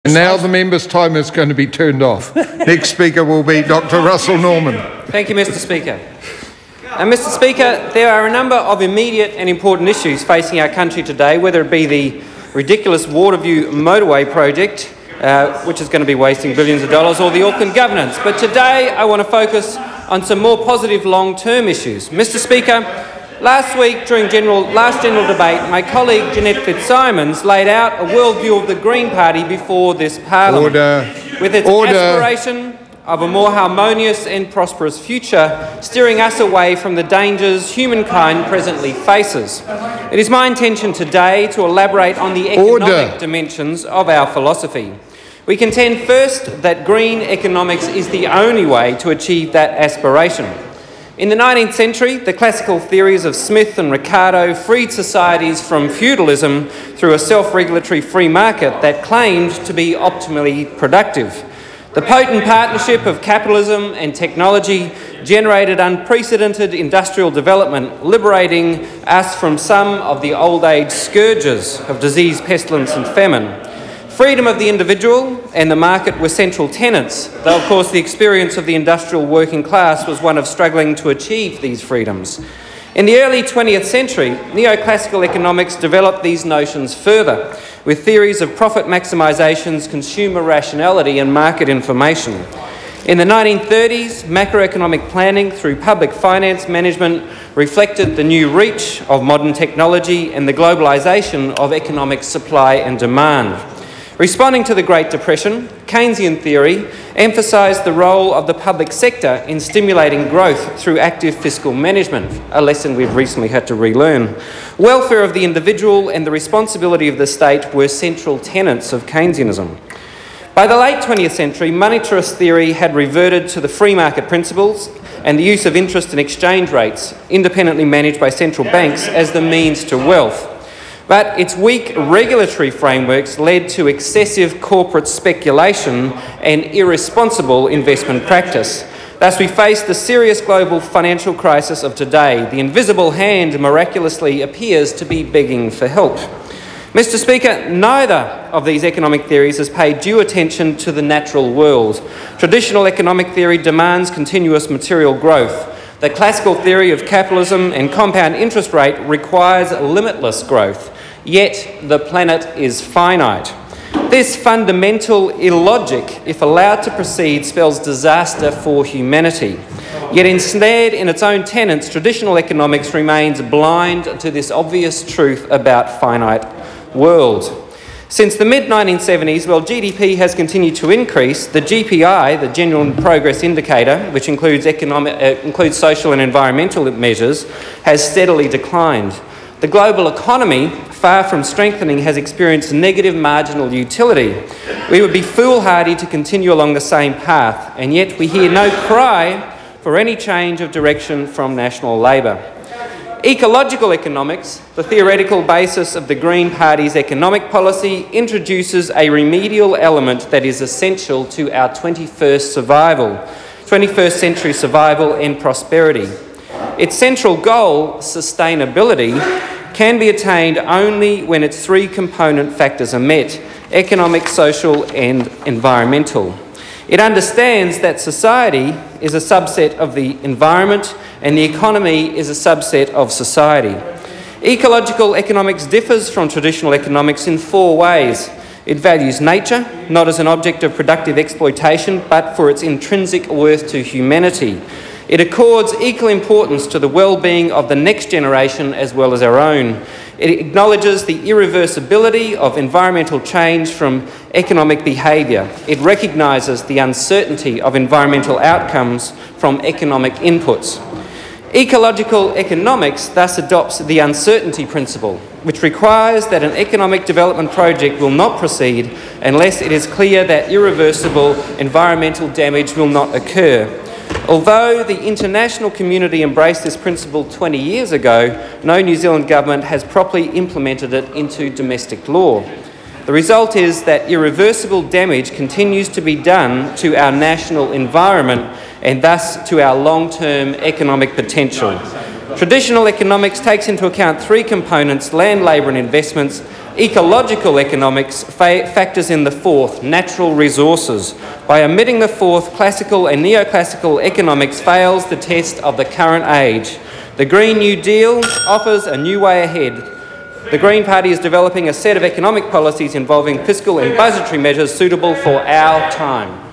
And now the member's time is going to be turned off. Next speaker will be Dr. Russell Norman. Thank you, Mr. Speaker. Mr. Speaker, there are a number of immediate and important issues facing our country today, whether it be the ridiculous Waterview motorway project, which is going to be wasting billions of dollars, or the Auckland governance. But today I want to focus on some more positive long-term issues. Mr. Speaker, last week during last general debate, my colleague Jeanette Fitzsimons laid out a worldview of the Green Party before this Parliament. With its aspiration of a more harmonious and prosperous future, steering us away from the dangers humankind presently faces. It is my intention today to elaborate on the economic dimensions of our philosophy. We contend first that green economics is the only way to achieve that aspiration. In the 19th century, the classical theories of Smith and Ricardo freed societies from feudalism through a self-regulatory free market that claimed to be optimally productive. The potent partnership of capitalism and technology generated unprecedented industrial development, liberating us from some of the old age scourges of disease, pestilence and famine. Freedom of the individual and the market were central tenets, though of course the experience of the industrial working class was one of struggling to achieve these freedoms. In the early 20th century, neoclassical economics developed these notions further, with theories of profit maximisations, consumer rationality and market information. In the 1930s, macroeconomic planning through public finance management reflected the new reach of modern technology and the globalisation of economic supply and demand. Responding to the Great Depression, Keynesian theory emphasised the role of the public sector in stimulating growth through active fiscal management, a lesson we've recently had to relearn. Welfare of the individual and the responsibility of the state were central tenets of Keynesianism. By the late 20th century, monetarist theory had reverted to the free market principles and the use of interest and exchange rates, independently managed by central banks, as the means to wealth. But its weak regulatory frameworks led to excessive corporate speculation and irresponsible investment practice. Thus, we face the serious global financial crisis of today. The invisible hand miraculously appears to be begging for help. Mr. Speaker, neither of these economic theories has paid due attention to the natural world. Traditional economic theory demands continuous material growth. The classical theory of capitalism and compound interest rate requires limitless growth, yet the planet is finite. This fundamental illogic, if allowed to proceed, spells disaster for humanity. Yet ensnared in its own tenets, traditional economics remains blind to this obvious truth about finite world. Since the mid-1970s, while GDP has continued to increase, the GPI, the General Progress Indicator, which includes social and environmental measures, has steadily declined. The global economy, far from strengthening, has experienced negative marginal utility. We would be foolhardy to continue along the same path, and yet we hear no cry for any change of direction from National Labor. Ecological economics, the theoretical basis of the Green Party's economic policy, introduces a remedial element that is essential to our 21st century survival and prosperity. Its central goal, sustainability, can be attained only when its three component factors are met: economic, social and environmental. It understands that society is a subset of the environment and the economy is a subset of society. Ecological economics differs from traditional economics in four ways. It values nature, not as an object of productive exploitation, but for its intrinsic worth to humanity. It accords equal importance to the well-being of the next generation as well as our own. It acknowledges the irreversibility of environmental change from economic behaviour. It recognises the uncertainty of environmental outcomes from economic inputs. Ecological economics thus adopts the uncertainty principle, which requires that an economic development project will not proceed unless it is clear that irreversible environmental damage will not occur. Although the international community embraced this principle 20 years ago, no New Zealand government has properly implemented it into domestic law. The result is that irreversible damage continues to be done to our national environment and thus to our long-term economic potential. Traditional economics takes into account three components: land, labour and investments, Ecological economics factors in the fourth, natural resources. By omitting the fourth, classical and neoclassical economics fails the test of the current age. The Green New Deal offers a new way ahead. The Green Party is developing a set of economic policies involving fiscal and budgetary measures suitable for our time.